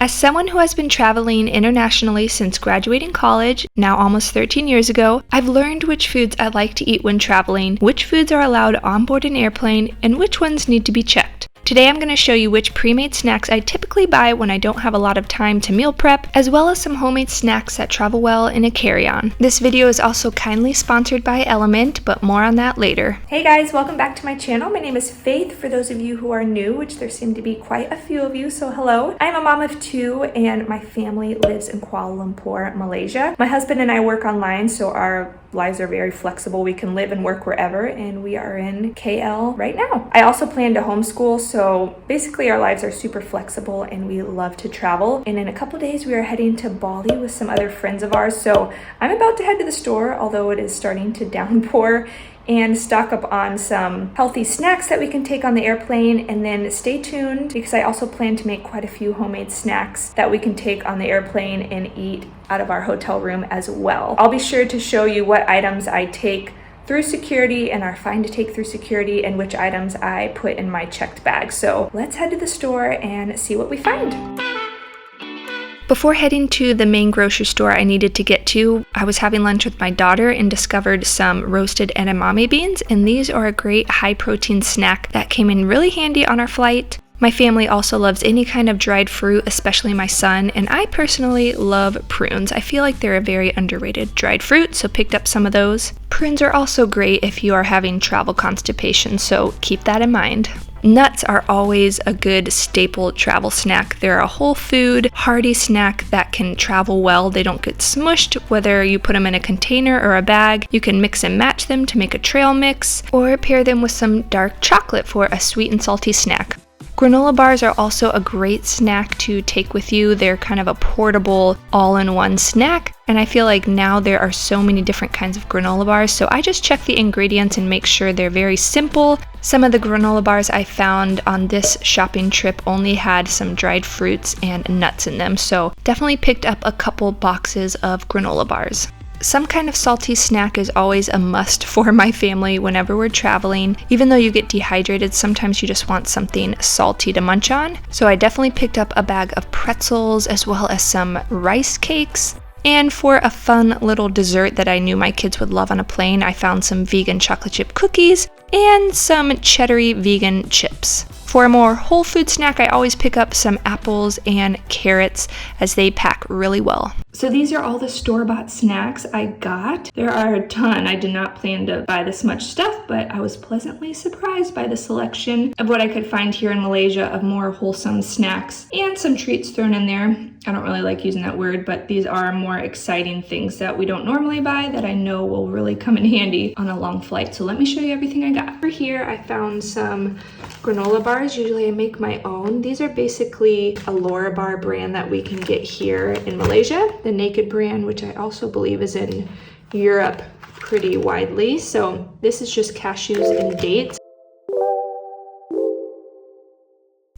As someone who has been traveling internationally since graduating college, now almost 13 years ago, I've learned which foods I like to eat when traveling, which foods are allowed on board an airplane, and which ones need to be checked. Today I'm going to show you which pre-made snacks I typically buy when I don't have a lot of time to meal prep, as well as some homemade snacks that travel well in a carry-on. This video is also kindly sponsored by LMNT, but more on that later. Hey guys, welcome back to my channel. My name is Faith, for those of you who are new, which there seem to be quite a few of you, so hello. I'm a mom of two and my family lives in Kuala Lumpur, Malaysia. My husband and I work online, so our lives are very flexible. We can live and work wherever, and we are in KL right now. I also plan to homeschool, so basically our lives are super flexible and we love to travel. And in a couple days we are heading to Bali with some other friends of ours, so I'm about to head to the store, although it is starting to downpour, and stock up on some healthy snacks that we can take on the airplane. And then stay tuned, because I also plan to make quite a few homemade snacks that we can take on the airplane and eat out of our hotel room as well. I'll be sure to show you what items I take through security and are fine to take through security, and which items I put in my checked bag. So let's head to the store and see what we find. Before heading to the main grocery store I needed to get to, I was having lunch with my daughter and discovered some roasted edamame beans, and these are a great high-protein snack that came in really handy on our flight. My family also loves any kind of dried fruit, especially my son, and I personally love prunes. I feel like they're a very underrated dried fruit, so picked up some of those. Prunes are also great if you are having travel constipation, so keep that in mind. Nuts are always a good staple travel snack. They're a whole food, hearty snack that can travel well. They don't get smushed, whether you put them in a container or a bag. You can mix and match them to make a trail mix, or pair them with some dark chocolate for a sweet and salty snack. Granola bars are also a great snack to take with you. They're kind of a portable, all-in-one snack, and I feel like now there are so many different kinds of granola bars, so I just check the ingredients and make sure they're very simple. Some of the granola bars I found on this shopping trip only had some dried fruits and nuts in them, so definitely picked up a couple boxes of granola bars. Some kind of salty snack is always a must for my family whenever we're traveling. Even though you get dehydrated, sometimes you just want something salty to munch on. So I definitely picked up a bag of pretzels as well as some rice cakes. And for a fun little dessert that I knew my kids would love on a plane, I found some vegan chocolate chip cookies and some cheddary vegan chips. For a more whole food snack, I always pick up some apples and carrots, as they pack really well. So these are all the store-bought snacks I got. There are a ton. I did not plan to buy this much stuff, but I was pleasantly surprised by the selection of what I could find here in Malaysia of more wholesome snacks and some treats thrown in there. I don't really like using that word, but these are more exciting things that we don't normally buy that I know will really come in handy on a long flight. So let me show you everything I got. Over here, I found some granola bars. Usually I make my own. These are basically a Larabar brand that we can get here in Malaysia. The Naked brand, which I also believe is in Europe pretty widely. So this is just cashews and dates.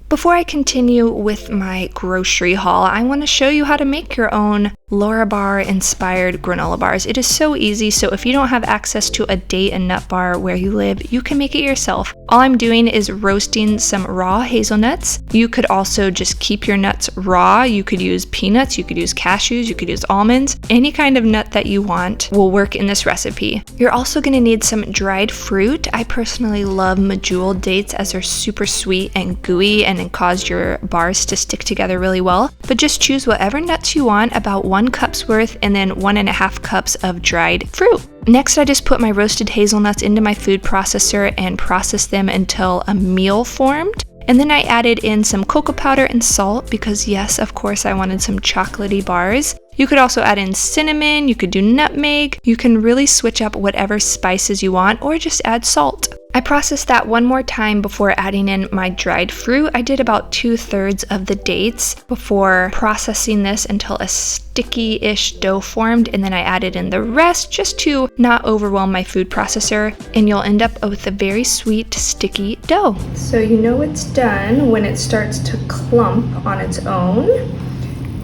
Before I continue with my grocery haul, I want to show you how to make your own Larabar inspired granola bars. It is so easy, so if you don't have access to a date and nut bar where you live, you can make it yourself. All I'm doing is roasting some raw hazelnuts. You could also just keep your nuts raw. You could use peanuts, you could use cashews, you could use almonds. Any kind of nut that you want will work in this recipe. You're also going to need some dried fruit. I personally love Medjool dates, as they're super sweet and gooey and cause your bars to stick together really well. But just choose whatever nuts you want, about 1 cup's worth, and then 1.5 cups of dried fruit. Next, I just put my roasted hazelnuts into my food processor and processed them until a meal formed. And then I added in some cocoa powder and salt, because yes, of course, I wanted some chocolatey bars. You could also add in cinnamon, you could do nutmeg. You can really switch up whatever spices you want, or just add salt. I processed that one more time before adding in my dried fruit. I did about 2/3 of the dates before processing this until a sticky-ish dough formed, and then I added in the rest just to not overwhelm my food processor, and you'll end up with a very sweet, sticky dough. So you know it's done when it starts to clump on its own,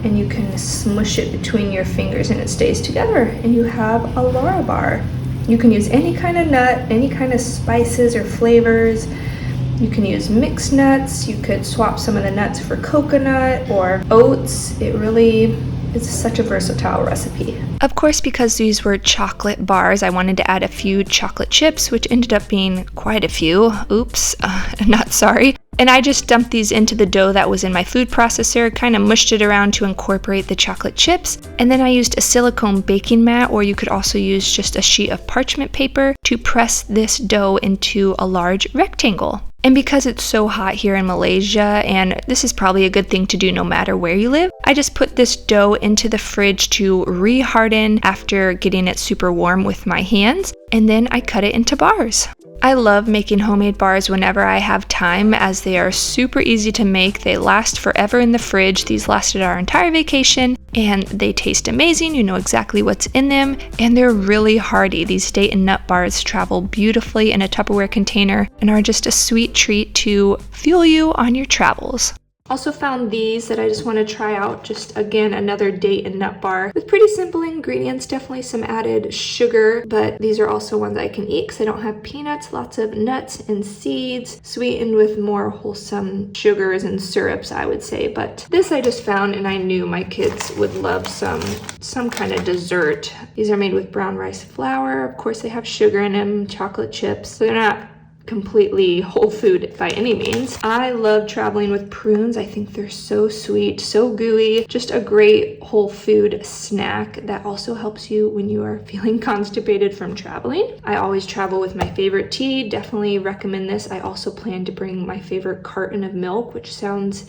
and you can smush it between your fingers and it stays together, and you have a Larabar. You can use any kind of nut, any kind of spices or flavors. You can use mixed nuts. You could swap some of the nuts for coconut or oats. It really is such a versatile recipe. Of course, because these were chocolate bars, I wanted to add a few chocolate chips, which ended up being quite a few. Oops, not sorry. And I just dumped these into the dough that was in my food processor, kind of mushed it around to incorporate the chocolate chips. And then I used a silicone baking mat, or you could also use just a sheet of parchment paper to press this dough into a large rectangle. And because it's so hot here in Malaysia, and this is probably a good thing to do no matter where you live, I just put this dough into the fridge to re-harden after getting it super warm with my hands, and then I cut it into bars. I love making homemade bars whenever I have time, as they are super easy to make. They last forever in the fridge. These lasted our entire vacation, and they taste amazing. You know exactly what's in them, and they're really hearty. These date and nut bars travel beautifully in a Tupperware container and are just a sweet treat to fuel you on your travels. Also found these that I just want to try out. Just again, another date and nut bar with pretty simple ingredients, definitely some added sugar, but these are also ones I can eat because they don't have peanuts, lots of nuts and seeds, sweetened with more wholesome sugars and syrups, I would say. But this I just found, and I knew my kids would love some kind of dessert. These are made with brown rice flour. Of course, they have sugar in them, chocolate chips. So they're not completely whole food by any means. I love traveling with prunes. I think they're so sweet, so gooey, just a great whole food snack that also helps you when you are feeling constipated from traveling. I always travel with my favorite tea. Definitely recommend this. I also plan to bring my favorite carton of milk, which sounds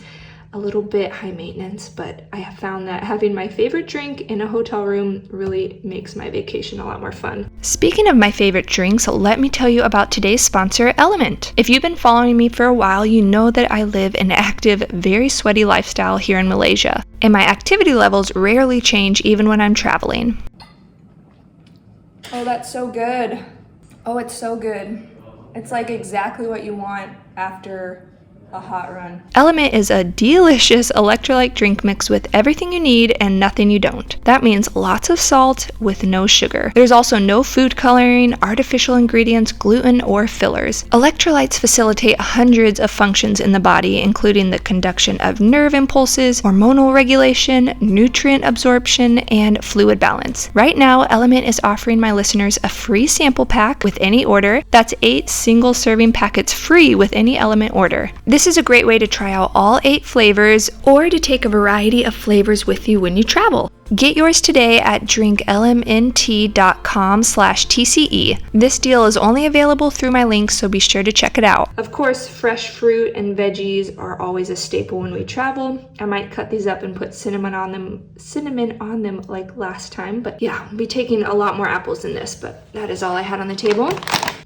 a little bit high maintenance, but I have found that having my favorite drink in a hotel room really makes my vacation a lot more fun. Speaking of my favorite drinks, let me tell you about today's sponsor, LMNT. If you've been following me for a while, you know that I live an active, very sweaty lifestyle here in Malaysia, and my activity levels rarely change even when I'm traveling. Oh, that's so good. Oh, it's so good. It's like exactly what you want after a hot run. LMNT is a delicious electrolyte drink mix with everything you need and nothing you don't. That means lots of salt with no sugar. There's also no food coloring, artificial ingredients, gluten, or fillers. Electrolytes facilitate hundreds of functions in the body, including the conduction of nerve impulses, hormonal regulation, nutrient absorption, and fluid balance. Right now, LMNT is offering my listeners a free sample pack with any order. That's 8 single serving packets free with any LMNT order. This is a great way to try out all 8 flavors, or to take a variety of flavors with you when you travel. Get yours today at drinklmnt.com/TCE. This deal is only available through my link, so be sure to check it out. Of course, fresh fruit and veggies are always a staple when we travel. I might cut these up and put cinnamon on them like last time, but yeah, I'll be taking a lot more apples than this, but that is all I had on the table.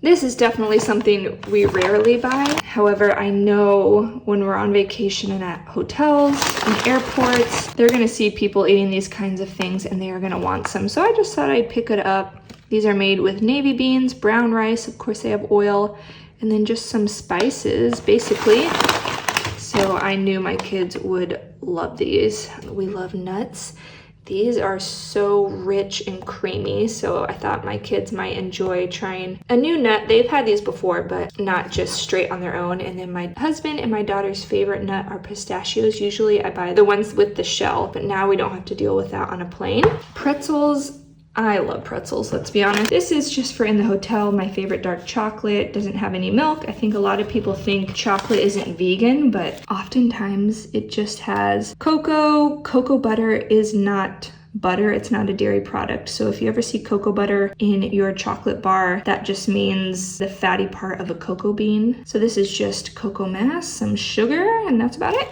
This is definitely something we rarely buy. However, I know when we're on vacation and at hotels and airports, they're gonna see people eating these kinds of things and they are gonna want some. So I just thought I'd pick it up. These are made with navy beans, brown rice, of course they have oil, and then just some spices, basically. So I knew my kids would love these. We love nuts. These are so rich and creamy, so I thought my kids might enjoy trying a new nut. They've had these before, but not just straight on their own. And then my husband and my daughter's favorite nut are pistachios. Usually I buy the ones with the shell, but now we don't have to deal with that on a plane. Pretzels. I love pretzels, let's be honest. This is just for in the hotel. My favorite dark chocolate doesn't have any milk. I think a lot of people think chocolate isn't vegan, but oftentimes it just has cocoa. Cocoa butter is not butter. It's not a dairy product. So if you ever see cocoa butter in your chocolate bar, that just means the fatty part of a cocoa bean. So this is just cocoa mass, some sugar, and that's about it.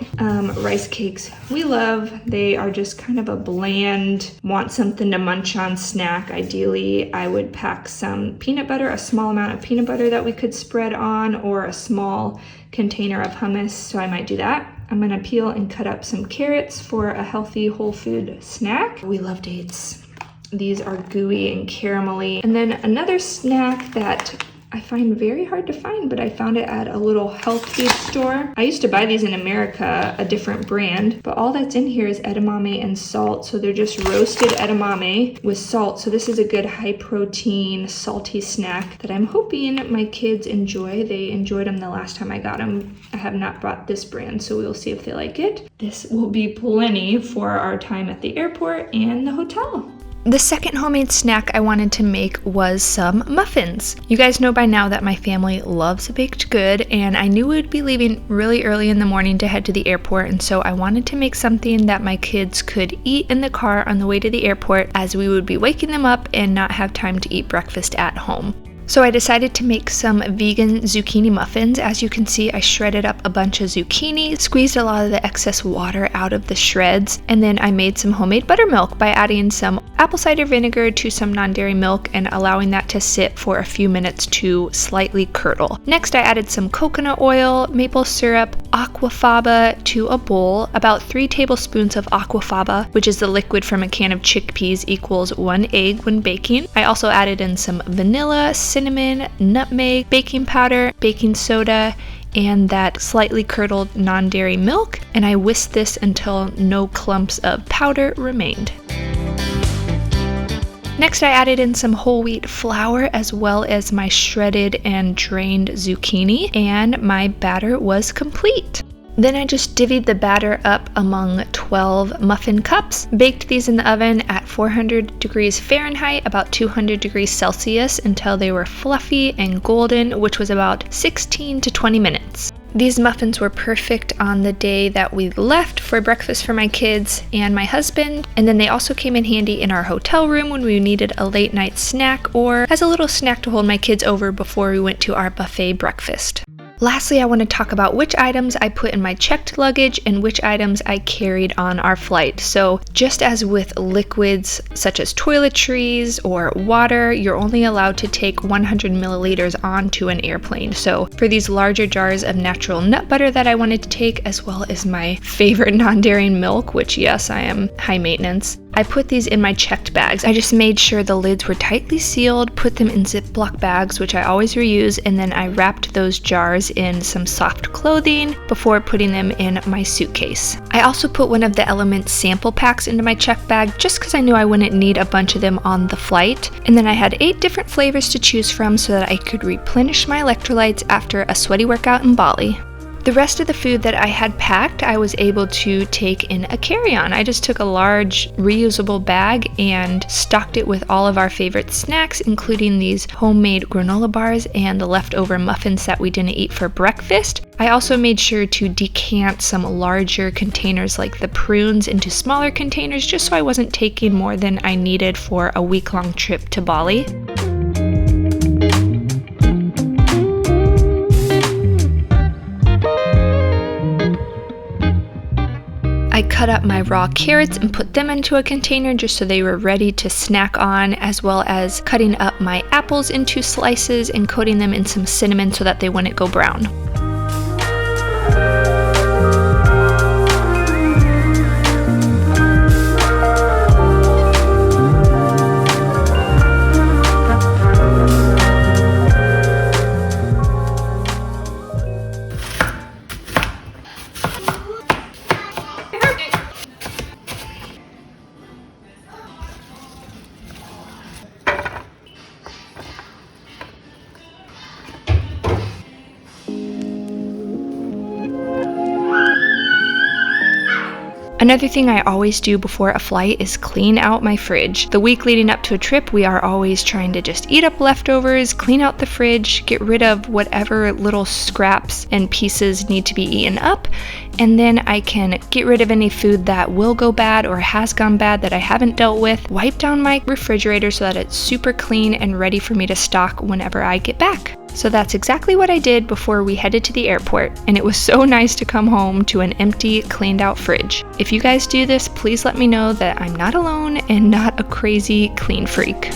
Rice cakes we love. They are just kind of a bland, want something to munch on snack. Ideally, I would pack some peanut butter, a small amount of peanut butter that we could spread on, or a small container of hummus. So I might do that. I'm gonna peel and cut up some carrots for a healthy whole food snack. We love dates. These are gooey and caramelly. And then another snack that I find very hard to find, but I found it at a little health food store. I used to buy these in America, a different brand, but all that's in here is edamame and salt. So they're just roasted edamame with salt. So this is a good high protein, salty snack that I'm hoping my kids enjoy. They enjoyed them the last time I got them. I have not brought this brand, so we'll see if they like it. This will be plenty for our time at the airport and the hotel. The second homemade snack I wanted to make was some muffins. You guys know by now that my family loves a baked good, and I knew we would be leaving really early in the morning to head to the airport, and so I wanted to make something that my kids could eat in the car on the way to the airport, as we would be waking them up and not have time to eat breakfast at home. So I decided to make some vegan zucchini muffins. As you can see, I shredded up a bunch of zucchini, squeezed a lot of the excess water out of the shreds, and then I made some homemade buttermilk by adding some apple cider vinegar to some non-dairy milk and allowing that to sit for a few minutes to slightly curdle. Next, I added some coconut oil, maple syrup, aquafaba to a bowl. About 3 tablespoons of aquafaba, which is the liquid from a can of chickpeas, equals 1 egg when baking. I also added in some vanilla, cinnamon, nutmeg, baking powder, baking soda, and that slightly curdled non-dairy milk, and I whisked this until no clumps of powder remained. Next, I added in some whole wheat flour as well as my shredded and drained zucchini, and my batter was complete. Then I just divvied the batter up among 12 muffin cups, baked these in the oven at 400 degrees Fahrenheit, about 200 degrees Celsius, until they were fluffy and golden, which was about 16 to 20 minutes. These muffins were perfect on the day that we left for breakfast for my kids and my husband, and then they also came in handy in our hotel room when we needed a late night snack or as a little snack to hold my kids over before we went to our buffet breakfast. Lastly, I want to talk about which items I put in my checked luggage and which items I carried on our flight. So just as with liquids such as toiletries or water, you're only allowed to take 100 milliliters onto an airplane. So for these larger jars of natural nut butter that I wanted to take, as well as my favorite non-dairy milk, which yes, I am high maintenance, I put these in my checked bags. I just made sure the lids were tightly sealed, put them in Ziploc bags, which I always reuse, and then I wrapped those jars in some soft clothing before putting them in my suitcase. I also put one of the LMNT sample packs into my checked bag just because I knew I wouldn't need a bunch of them on the flight. And then I had 8 different flavors to choose from so that I could replenish my electrolytes after a sweaty workout in Bali. The rest of the food that I had packed, I was able to take in a carry-on. I just took a large reusable bag and stocked it with all of our favorite snacks, including these homemade granola bars and the leftover muffins that we didn't eat for breakfast. I also made sure to decant some larger containers like the prunes into smaller containers just so I wasn't taking more than I needed for a week-long trip to Bali. I cut up my raw carrots and put them into a container just so they were ready to snack on, as well as cutting up my apples into slices and coating them in some cinnamon so that they wouldn't go brown. Another thing I always do before a flight is clean out my fridge. The week leading up to a trip, we are always trying to just eat up leftovers, clean out the fridge, get rid of whatever little scraps and pieces need to be eaten up, and then I can get rid of any food that will go bad or has gone bad that I haven't dealt with, wipe down my refrigerator so that it's super clean and ready for me to stock whenever I get back. So that's exactly what I did before we headed to the airport, and it was so nice to come home to an empty, cleaned out fridge. If you guys do this, please let me know that I'm not alone and not a crazy clean freak.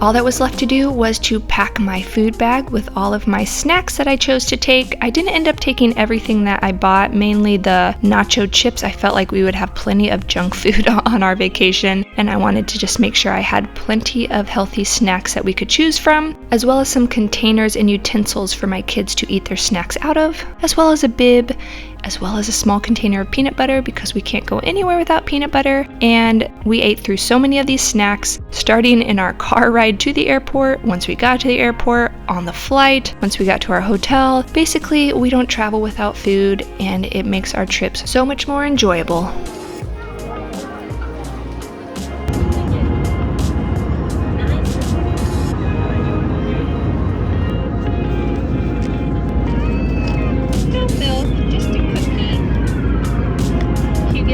All that was left to do was to pack my food bag with all of my snacks that I chose to take. I didn't end up taking everything that I bought, mainly the nacho chips. I felt like we would have plenty of junk food on our vacation, and I wanted to just make sure I had plenty of healthy snacks that we could choose from, as well as some containers and utensils for my kids to eat their snacks out of, as well as a bib, as well as a small container of peanut butter because we can't go anywhere without peanut butter. And we ate through so many of these snacks, starting in our car ride to the airport, once we got to the airport, on the flight, once we got to our hotel. Basically, we don't travel without food, and it makes our trips so much more enjoyable.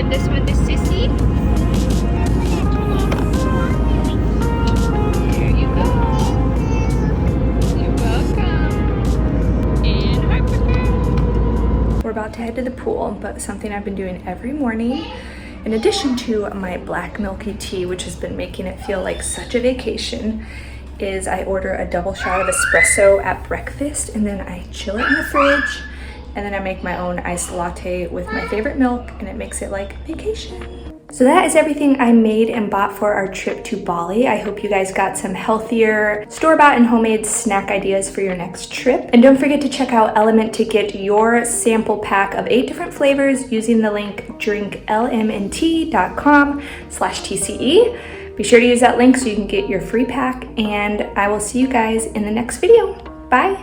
This one to Sissy. There you go. You're welcome. And heartburger. We're about to head to the pool, but something I've been doing every morning, in addition to my black milky tea, which has been making it feel like such a vacation, is I order a double shot of espresso at breakfast, and then I chill it in the fridge. And then I make my own iced latte with my favorite milk, and it makes it like vacation. So that is everything I made and bought for our trip to Bali. I hope you guys got some healthier store-bought and homemade snack ideas for your next trip. And don't forget to check out LMNT to get your sample pack of 8 different flavors using the link drinklmnt.com/TCE. Be sure to use that link so you can get your free pack, and I will see you guys in the next video. Bye.